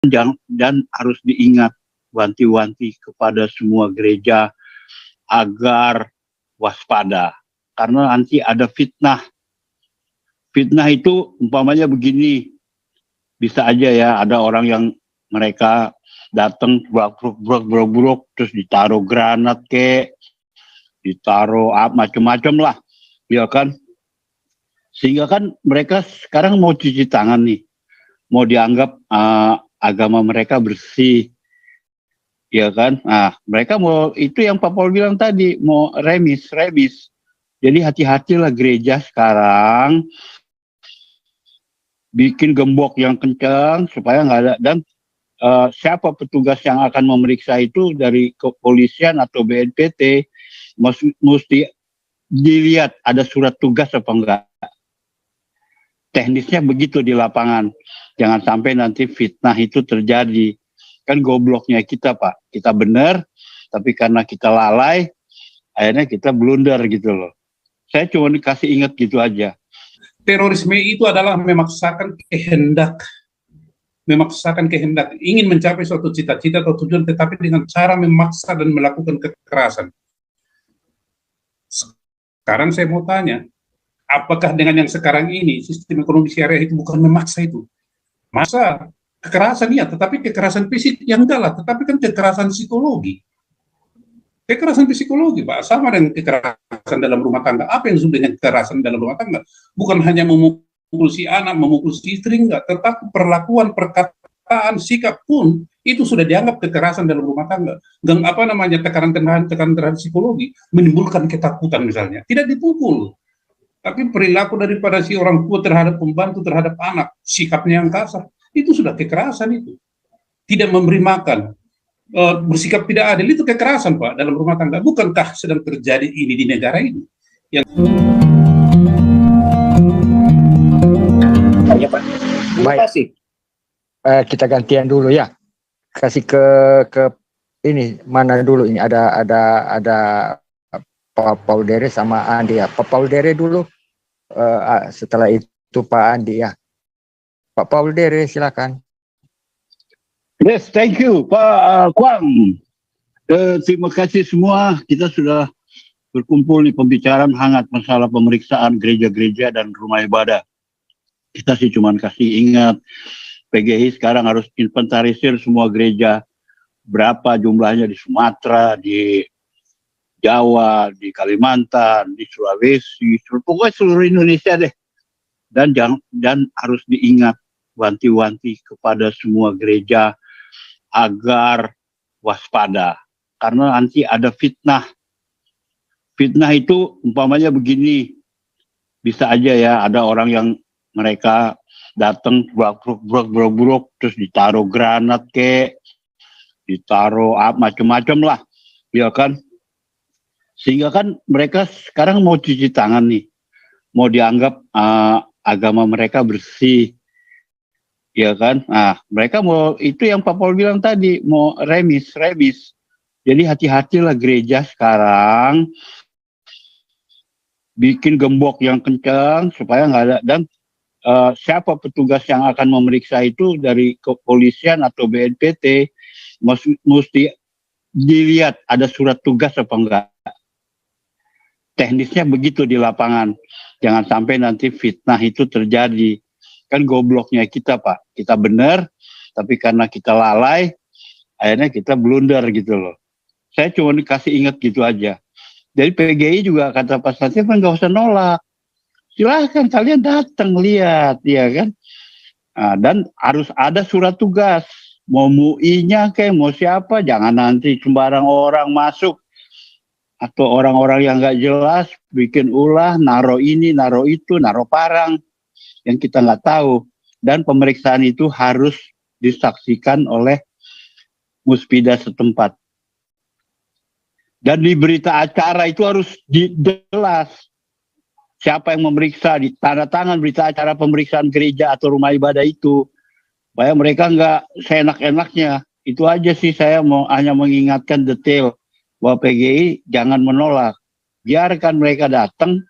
Dan harus diingat wanti-wanti kepada semua gereja agar waspada karena nanti ada fitnah. Fitnah itu umpamanya begini, bisa aja ya ada orang yang mereka datang brok terus ditaruh granat ditaruh macam-macam lah, ya kan? Sehingga kan mereka sekarang mau cuci tangan nih, mau dianggap agama mereka bersih, ya kan? Nah, mereka mau itu yang Pak Paul bilang tadi, mau remis. Jadi hati-hatilah gereja sekarang bikin gembok yang kencang supaya nggak ada, dan siapa petugas yang akan memeriksa itu dari kepolisian atau BNPT mesti dilihat ada surat tugas apa enggak. Teknisnya begitu di lapangan. Jangan sampai nanti fitnah itu terjadi. Kan gobloknya kita, Pak. Kita benar, tapi karena kita lalai, akhirnya kita blunder gitu loh. Saya cuma dikasih ingat gitu aja. Terorisme itu adalah memaksakan kehendak, ingin mencapai suatu cita-cita atau tujuan, tetapi dengan cara memaksa dan melakukan kekerasan. Sekarang saya mau tanya, apakah dengan yang sekarang ini sistem ekonomi syariah itu bukan memaksa itu? Masa kekerasan ya, tetapi kekerasan fisik yang enggak lah, tetapi kan kekerasan psikologi. Kekerasan psikologi, Pak, sama dengan kekerasan dalam rumah tangga. Apa yang sebenarnya kekerasan dalam rumah tangga? Bukan hanya memukul si anak, memukul si istri, enggak, tetapi perlakuan, perkataan, sikap pun itu sudah dianggap kekerasan dalam rumah tangga. Dan tekanan terhadap psikologi menimbulkan ketakutan misalnya. Tidak dipukul, tapi perilaku daripada si orang tua terhadap pembantu, terhadap anak, sikapnya yang kasar, itu sudah kekerasan itu. Tidak memberi makan, bersikap tidak adil, itu kekerasan, Pak, dalam rumah tangga. Bukankah sedang terjadi ini di negara ini? Ya, Pak. Terima kasih. Kita gantian dulu ya. Kasih ke ini mana dulu ini ada Pak Paul Dere sama Andi ya. Pak Paul Dere dulu. Setelah itu Pak Andi ya. Pak Paul Dere silakan. Yes, thank you Pak Kwang. Terima kasih semua. Kita sudah berkumpul di pembicaraan hangat masalah pemeriksaan gereja-gereja dan rumah ibadah. Kita sih cuma kasih ingat, PGI sekarang harus inventarisir semua gereja, berapa jumlahnya di Sumatera, di Jawa, di Kalimantan, di Sulawesi, pokoknya seluruh Indonesia deh. Dan harus diingat wanti-wanti kepada semua gereja agar waspada karena nanti ada fitnah. Fitnah itu umpamanya begini, bisa aja ya ada orang yang mereka datang brok terus ditaruh granat ditaruh macam-macam lah, ya kan? Sehingga kan mereka sekarang mau cuci tangan nih, mau dianggap agama mereka bersih, ya kan? Nah, mereka mau itu yang Pak Paul bilang tadi, mau remis. Jadi hati-hatilah gereja sekarang bikin gembok yang kencang supaya nggak ada, dan siapa petugas yang akan memeriksa itu dari kepolisian atau BNPT mesti dilihat ada surat tugas apa enggak. Teknisnya begitu di lapangan. Jangan sampai nanti fitnah itu terjadi. Kan gobloknya kita, Pak. Kita benar, tapi karena kita lalai, akhirnya kita blunder gitu loh. Saya cuma dikasih ingat gitu aja. Jadi PGI juga kata Pak Stefan nggak usah nolak. Silahkan kalian datang lihat, ya kan. Nah, dan harus ada surat tugas. Mau MUI-nya mau siapa, jangan nanti sembarang orang masuk. Atau orang-orang yang nggak jelas, bikin ulah, naruh ini, naruh itu, naruh parang. Yang kita nggak tahu. Dan pemeriksaan itu harus disaksikan oleh muspida setempat. Dan di berita acara itu harus jelas siapa yang memeriksa, di tanda tangan berita acara pemeriksaan gereja atau rumah ibadah itu. Supaya mereka nggak seenak-enaknya. Itu aja sih, saya mau hanya mengingatkan detail bahwa PGI jangan menolak. Biarkan mereka datang,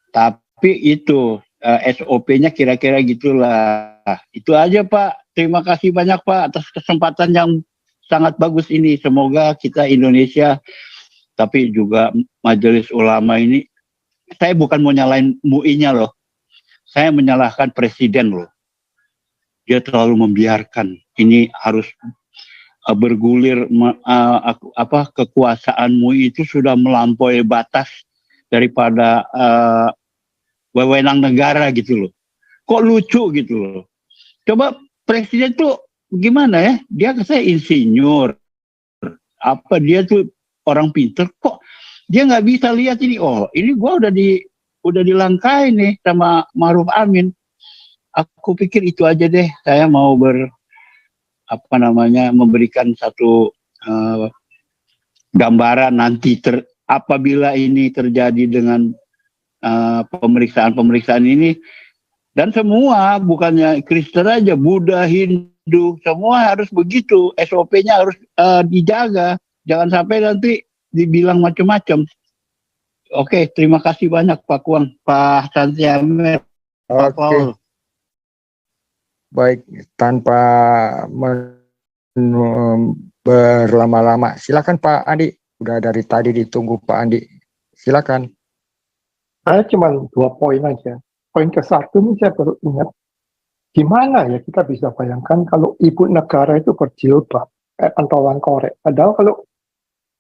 tapi itu SOP-nya kira-kira gitulah. Itu aja Pak. Terima kasih banyak Pak atas kesempatan yang sangat bagus ini. Semoga kita Indonesia, tapi juga Majelis Ulama ini, saya bukan mau nyalain MUI-nya loh. Saya menyalahkan presiden loh. Dia terlalu membiarkan. Ini harus bergulir, kekuasaan MUI itu sudah melampaui batas daripada wewenang negara gitu loh. Kok lucu gitu loh. Coba presiden tuh gimana ya? Dia saya insinyur. Apa dia tuh orang pinter, kok dia nggak bisa lihat ini? Oh, ini gua udah dilangkai nih sama Ma'ruf Amin. Aku pikir itu aja deh. Saya mau memberikan satu gambaran nanti apabila ini terjadi dengan pemeriksaan ini. Dan semua, bukannya Kristen aja, Buddha, Hindu, semua harus begitu. SOP-nya harus dijaga. Jangan sampai nanti dibilang macam-macam. Oke, terima kasih banyak Pak Kuang, Pak Santiamer, Pak Paul. Baik, tanpa berlama-lama, silakan Pak Andi. Udah dari tadi ditunggu Pak Andi. Silakan. Saya cuma 2 poin aja. Poin ke-1 ini saya baru ingat, gimana ya kita bisa bayangkan kalau ibu negara itu berjilbab, pentolan korek. Padahal kalau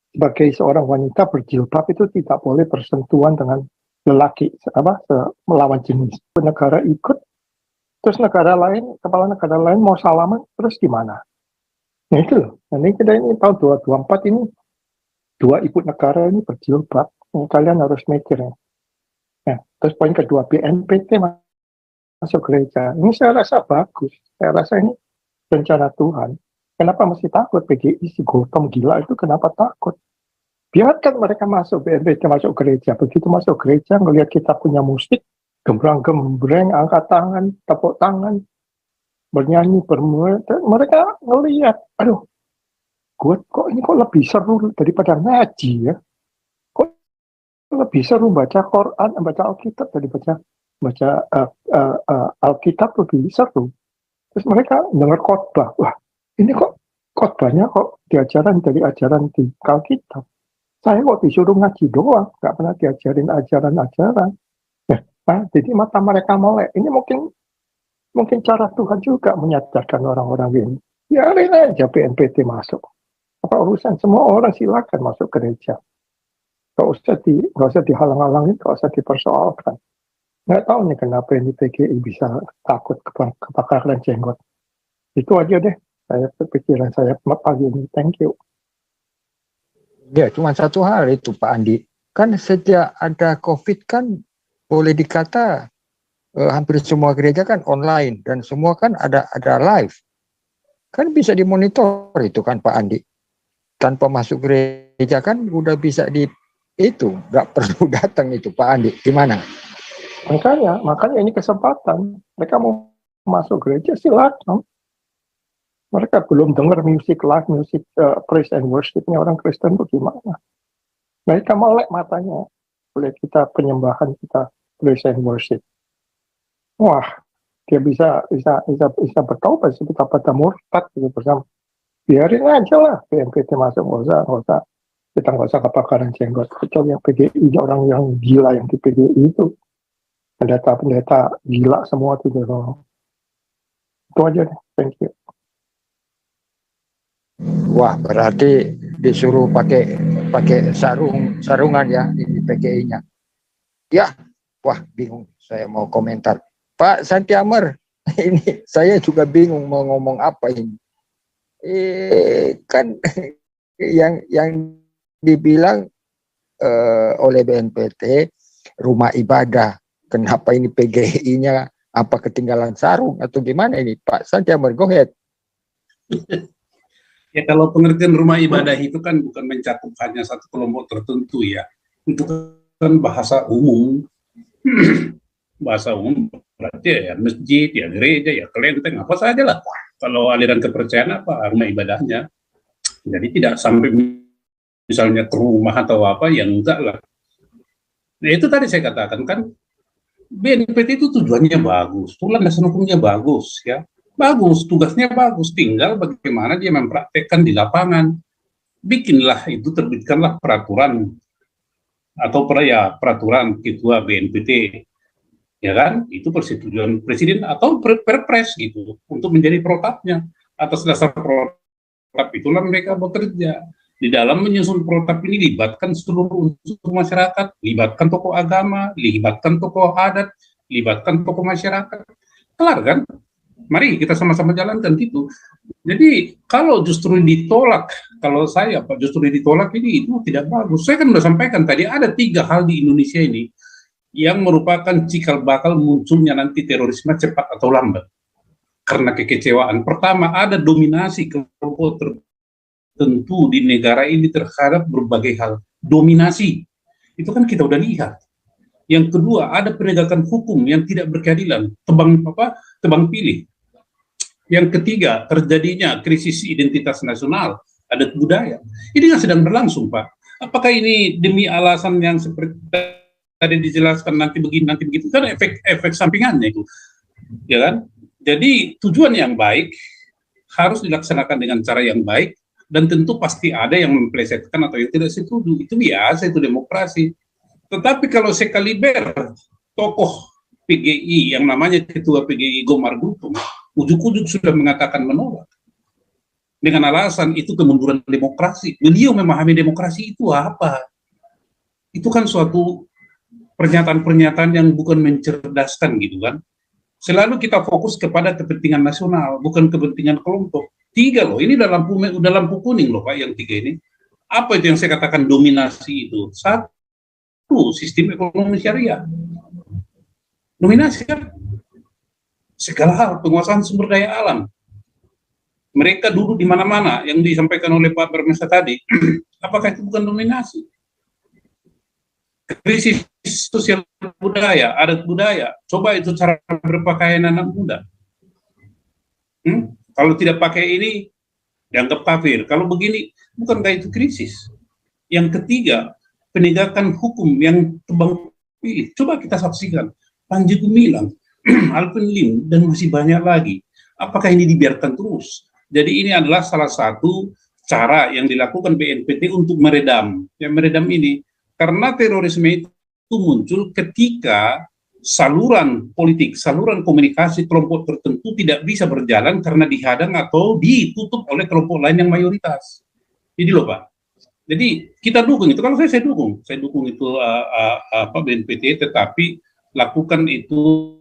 sebagai seorang wanita berjilbab itu tidak boleh bersentuhan dengan lelaki, melawan jenis. Negara ikut, terus negara lain, kepala negara lain mau salaman, terus gimana? Nah itu loh. Nanti kita ini tahun 2024 ini 2 ibu negara ini berjilbab. Kalian harus mikir ya. Nah, terus poin kedua, BNPT masuk gereja. Ini saya rasa bagus. Saya rasa ini rencana Tuhan. Kenapa mesti takut? PGI si Gotong gila itu kenapa takut? Biarkan mereka masuk, BNPT masuk gereja. Begitu masuk gereja, ngelihat kita punya musik, gembrang-gembreng, angkat tangan, tepuk tangan, bernyanyi, mereka ngelihat, aduh, kok lebih seru daripada ngaji ya? Lebih seru baca Quran, baca Alkitab daripada baca Alkitab lebih seru. Terus mereka dengar khotbah, wah ini kok khotbahnya kok diajaran dari ajaran di Alkitab. Saya kok disuruh ngaji doang, nggak pernah diajarin ajaran-ajaran. Nah, jadi mata mereka melek. Ini mungkin cara Tuhan juga menyadarkan orang-orang ini. Biarin aja BNPT masuk. Apa urusan, semua orang silakan masuk gereja. Gak usah dihalang-halangin, gak usah dipersoalkan. Nggak tahu nih kenapa ini PGI bisa takut kebakaran jenggot. Itu aja deh, pikiran saya pagi ini. Thank you. Ya, cuma satu hal itu Pak Andi. Kan sejak ada COVID kan boleh dikata hampir semua gereja kan online dan semua kan ada live. Kan bisa dimonitor itu kan Pak Andi. Tanpa masuk gereja kan udah bisa itu nggak perlu datang itu Pak Andi, gimana? Makanya ini kesempatan. Mereka mau masuk gereja silakan. Mereka belum dengar musik live, musik praise and worship-nya orang Kristen itu gimana? Mereka melek matanya oleh kita penyembahan, kita praise and worship. Wah, dia bisa bertobat seperti pada murtad gitu bersama. Biarin aja lah BNPT masuk, nggak usah. Kita nggak usah kebakaran jenggot. Kecuali yang PGI, orang yang gila yang di PGI itu. Pendeta gila semua itu. Itu aja deh. Thank you. Wah, berarti disuruh pakai sarungan ya di PGI-nya. Ya, wah bingung. Saya mau komentar. Pak Santiamer, ini saya juga bingung mau ngomong apa ini. Kan yang dibilang oleh BNPT rumah ibadah, kenapa ini PGI-nya apa ketinggalan sarung atau gimana ini Pak Santiamer, go ahead. Ya kalau pengertian rumah ibadah itu kan bukan mencakup hanya satu kelompok tertentu ya, itu kan bahasa umum. Bahasa umum berarti ya masjid, ya gereja, ya kelenteng, apa saja lah. Kalau aliran kepercayaan apa rumah ibadahnya. Jadi tidak sampai misalnya ke rumah atau apa, yang enggak lah. Nah itu tadi saya katakan kan, BNPT itu tujuannya bagus, tulang dasar hukumnya bagus ya. bagus, tugasnya bagus, tinggal bagaimana dia mempraktekkan di lapangan. Bikinlah itu, terbitkanlah peraturan atau peraturan ketua BNPT, ya kan? Itu persetujuan presiden atau perpres gitu untuk menjadi protapnya. Atas dasar protap itulah mereka bekerja. Di dalam menyusun protap ini libatkan seluruh unsur masyarakat, libatkan tokoh agama, libatkan tokoh adat, libatkan tokoh masyarakat. Kelar kan? Mari kita sama-sama jalankan gitu. Jadi kalau justru ditolak, kalau saya Pak justru ditolak ini itu tidak bagus. Saya kan sudah sampaikan tadi ada 3 hal di Indonesia ini yang merupakan cikal bakal munculnya nanti terorisme cepat atau lambat karena kekecewaan. Pertama, ada dominasi kelompok tertentu di negara ini terhadap berbagai hal. Dominasi itu kan kita udah lihat. Yang kedua, ada penegakan hukum yang tidak berkeadilan, tebang pilih. Yang ketiga, terjadinya krisis identitas nasional, adat budaya. Ini yang sedang berlangsung, Pak. Apakah ini demi alasan yang seperti tadi dijelaskan nanti begini, nanti begitu? Kan efek sampingannya itu, ya kan? Jadi tujuan yang baik harus dilaksanakan dengan cara yang baik, dan tentu pasti ada yang memplesetkan atau yang tidak setuju. Itu biasa, itu demokrasi. Tetapi kalau sekaliber tokoh PGI yang namanya ketua PGI Gomar Gutung ujuk-ujuk sudah mengatakan menolak dengan alasan itu kemunduran demokrasi. Beliau memahami demokrasi itu apa? Itu kan suatu pernyataan-pernyataan yang bukan mencerdaskan gitu kan. Selalu kita fokus kepada kepentingan nasional, bukan kepentingan kelompok. 3 loh, ini dalam lampu kuning loh Pak, yang 3 ini. Apa itu yang saya katakan dominasi itu? 1, sistem ekonomi syariah. Dominasi kan segala hal, penguasaan sumber daya alam. Mereka duduk di mana-mana yang disampaikan oleh Pak Bermesa tadi. Apakah itu bukan dominasi? Krisis sosial budaya, adat budaya. Coba itu cara berpakaian anak muda. Kalau tidak pakai ini, dianggap kafir. Kalau begini, bukankah itu krisis? Yang ketiga, penegakan hukum yang tebang pilih. Coba kita saksikan. Panji Gumilang, Alvin Lim, dan masih banyak lagi. Apakah ini dibiarkan terus? Jadi ini adalah salah satu cara yang dilakukan BNPT untuk meredam. Yang meredam ini, karena terorisme itu muncul ketika saluran politik, saluran komunikasi kelompok tertentu tidak bisa berjalan karena dihadang atau ditutup oleh kelompok lain yang mayoritas. Jadi loh Pak. Jadi kita dukung itu. Kalau saya dukung itu BNPT, tetapi lakukan itu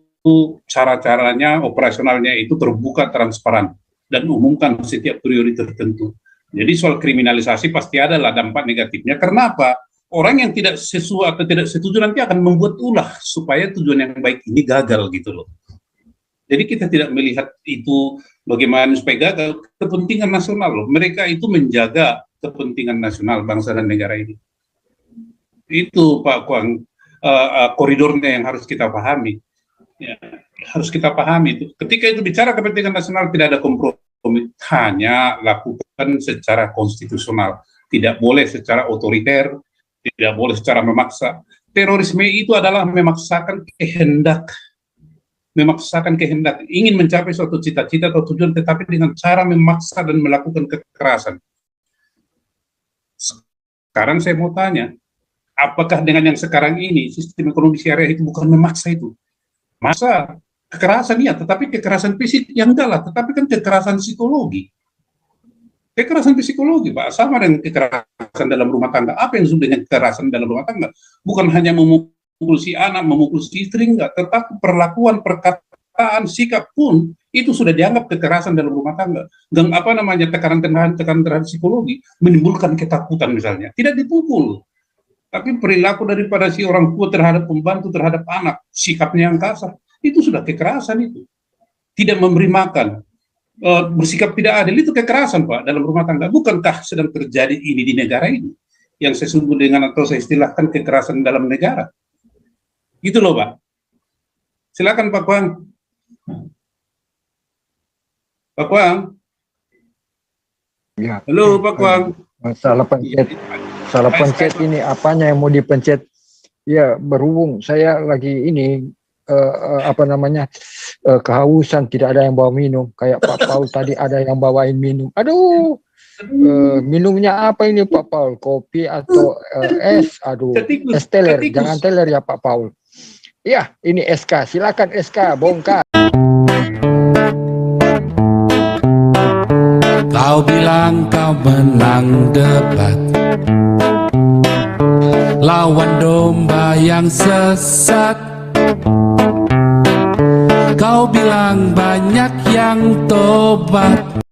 cara-caranya, operasionalnya itu terbuka, transparan, dan umumkan setiap periode tertentu. Jadi soal kriminalisasi pasti adalah dampak negatifnya. Karena apa? Orang yang tidak sesuai atau tidak setuju nanti akan membuat ulah supaya tujuan yang baik ini gagal gitu loh. Jadi kita tidak melihat itu bagaimana supaya gagal, kepentingan nasional loh. Mereka itu menjaga kepentingan nasional bangsa dan negara ini. Itu Pak Kuang. Koridornya yang harus kita pahami, ya, harus kita pahami itu. Ketika itu bicara kepentingan nasional tidak ada kompromi, hanya lakukan secara konstitusional, tidak boleh secara otoriter, tidak boleh secara memaksa. Terorisme itu adalah memaksakan kehendak, ingin mencapai suatu cita-cita atau tujuan, tetapi dengan cara memaksa dan melakukan kekerasan. Sekarang saya mau tanya, apakah dengan yang sekarang ini sistem ekonomi syariah itu bukan memaksa itu? Masa kekerasan ya, tetapi kekerasan fisik yang enggak lah, tetapi kan kekerasan psikologi. Kekerasan psikologi Pak, sama dengan kekerasan dalam rumah tangga. Apa yang disebut dengan kekerasan dalam rumah tangga? Bukan hanya memukul si anak, memukul si istri, enggak, tetapi perlakuan, perkataan, sikap pun itu sudah dianggap kekerasan dalam rumah tangga. Dan tekanan terhadap psikologi menimbulkan ketakutan misalnya. Tidak dipukul, tapi perilaku daripada si orang tua terhadap pembantu, terhadap anak, sikapnya yang kasar, itu sudah kekerasan itu. Tidak memberi makan, bersikap tidak adil, itu kekerasan Pak dalam rumah tangga. Bukankah sedang terjadi ini di negara ini? Yang saya sebut dengan atau saya istilahkan kekerasan dalam negara. Gitu loh Pak. Silakan Pak Kuang. Pak Kuang. Ya. Halo Pak Kuang. Salah pencet ini, apanya yang mau dipencet? Ya, berhubung saya lagi ini kehausan, tidak ada yang bawa minum. Kayak Pak Paul tadi ada yang bawain minum. Aduh, minumnya apa ini Pak Paul? Kopi atau es? Aduh, es teler. Jangan teler ya Pak Paul. Ya, ini SK. Silakan SK, bongkar. Kau bilang kau menang debat, lawan domba yang sesat. Kau bilang banyak yang tobat.